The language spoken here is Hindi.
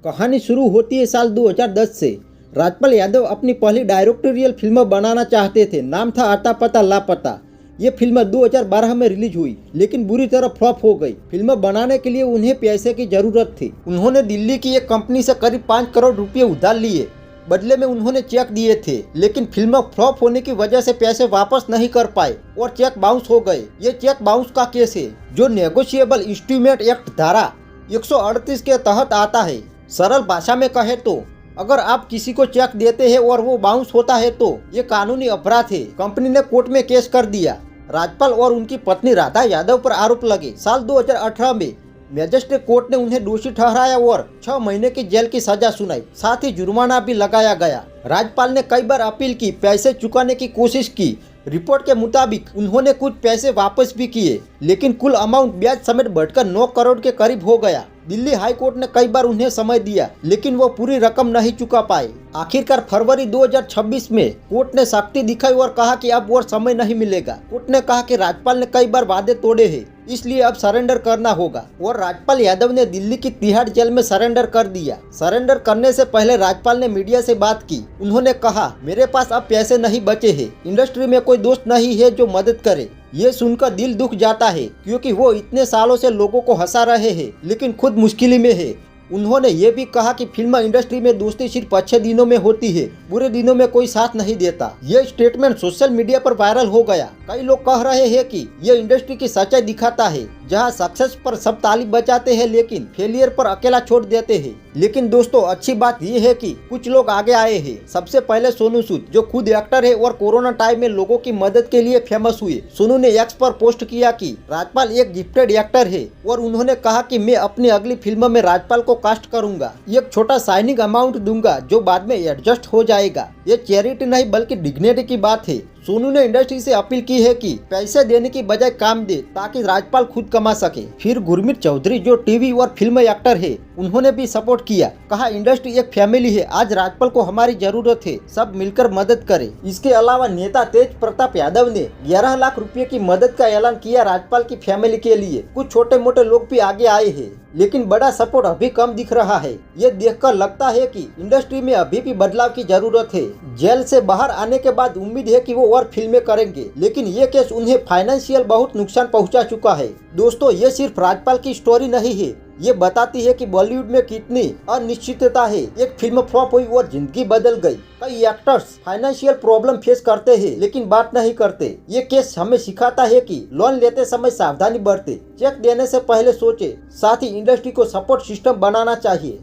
कहानी शुरू होती है साल 2010 से। राजपाल यादव अपनी पहली डायरेक्टोरियल फिल्म बनाना चाहते थे। नाम था आता पता लापता। ये फिल्म 2012 में रिलीज हुई, लेकिन बुरी तरह फ्लॉप हो गई। फिल्म बनाने के लिए उन्हें पैसे की जरूरत थी। उन्होंने दिल्ली की एक कंपनी से करीब 5 करोड़ रुपये उधार लिए। बदले में उन्होंने चेक दिए थे, लेकिन फिल्म फ्लॉप होने की वजह से पैसे वापस नहीं कर पाए और चेक बाउंस हो गए। ये चेक बाउंस का केस है, जो नेगोशिएबल इंस्ट्रूमेंट एक्ट धारा 138 के तहत आता है। सरल भाषा में कहे तो अगर आप किसी को चेक देते हैं और वो बाउंस होता है तो ये कानूनी अपराध है। कंपनी ने कोर्ट में केस कर दिया। राजपाल और उनकी पत्नी राधा यादव पर आरोप लगे। साल 2018 में मैजिस्ट्रेट कोर्ट ने उन्हें दोषी ठहराया और 6 महीने की जेल की सजा सुनाई। साथ ही जुर्माना भी लगाया गया। राजपाल ने कई बार अपील की, पैसे चुकाने की कोशिश की। रिपोर्ट के मुताबिक उन्होंने कुछ पैसे वापस भी किए, लेकिन कुल अमाउंट ब्याज समेत बढ़कर 9 करोड़ के करीब हो गया। दिल्ली हाई कोर्ट ने कई बार उन्हें समय दिया, लेकिन वो पूरी रकम नहीं चुका पाए। आखिरकार फरवरी 2026 में कोर्ट ने सख्ती दिखाई और कहा कि अब और समय नहीं मिलेगा। कोर्ट ने कहा कि राजपाल ने कई बार वादे तोड़े हैं, इसलिए अब सरेंडर करना होगा। और राजपाल यादव ने दिल्ली की तिहाड़ जेल में सरेंडर कर दिया। सरेंडर करने से पहले राजपाल ने मीडिया से बात की। उन्होंने कहा, मेरे पास अब पैसे नहीं बचे हैं। इंडस्ट्री में कोई दोस्त नहीं है जो मदद करे। ये सुनकर दिल दुख जाता है, क्योंकि वो इतने सालों से लोगों को हंसा रहे हैं, लेकिन खुद मुश्किल में है। उन्होंने ये भी कहा कि फिल्म इंडस्ट्री में दोस्ती सिर्फ अच्छे दिनों में होती है, बुरे दिनों में कोई साथ नहीं देता। ये स्टेटमेंट सोशल मीडिया पर वायरल हो गया। कई लोग कह रहे हैं कि ये इंडस्ट्री की सच्चाई दिखाता है, जहां सक्सेस पर सब ताली बजाते हैं लेकिन फेलियर पर अकेला छोड़ देते हैं। लेकिन दोस्तों, अच्छी बात ये है कि कुछ लोग आगे आए हैं। सबसे पहले सोनू सूद, जो खुद एक्टर है और कोरोना टाइम में लोगों की मदद के लिए फेमस हुए। सोनू ने एक्स पर पोस्ट किया कि राजपाल एक गिफ्टेड एक्टर है और उन्होंने कहा कि मैं अपनी अगली फिल्म में राजपाल को कास्ट करूंगा। एक छोटा साइनिंग अमाउंट दूंगा जो बाद में एडजस्ट हो जाएगा। ये चैरिटी नहीं बल्कि डिग्निटी की बात है। सोनू ने इंडस्ट्री से अपील की है कि पैसे देने की बजाय काम दे, ताकि राजपाल खुद कमा सके। फिर गुरमीत चौधरी, जो टीवी और फिल्म एक्टर है, उन्होंने भी सपोर्ट किया। कहा, इंडस्ट्री एक फैमिली है, आज राजपाल को हमारी जरूरत है, सब मिलकर मदद करें। इसके अलावा नेता तेज प्रताप यादव ने 11 लाख रुपए की मदद का ऐलान किया राजपाल की फैमिली के लिए। कुछ छोटे मोटे लोग भी आगे आए हैं, लेकिन बड़ा सपोर्ट अभी कम दिख रहा है। ये देखकर लगता है कि इंडस्ट्री में अभी भी बदलाव की जरूरत है। जेल से बाहर आने के बाद उम्मीद है कि वो और फिल्में करेंगे, लेकिन ये केस उन्हें फाइनेंशियल बहुत नुकसान पहुंचा चुका है। दोस्तों, ये सिर्फ राजपाल की स्टोरी नहीं है, ये बताती है कि बॉलीवुड में कितनी अनिश्चितता है। एक फिल्म फ्लॉप हुई और जिंदगी बदल गई। कई एक्टर्स फाइनेंशियल प्रॉब्लम फेस करते हैं, लेकिन बात नहीं करते। ये केस हमें सिखाता है कि लोन लेते समय सावधानी बरते, चेक देने से पहले सोचे। साथ ही इंडस्ट्री को सपोर्ट सिस्टम बनाना चाहिए।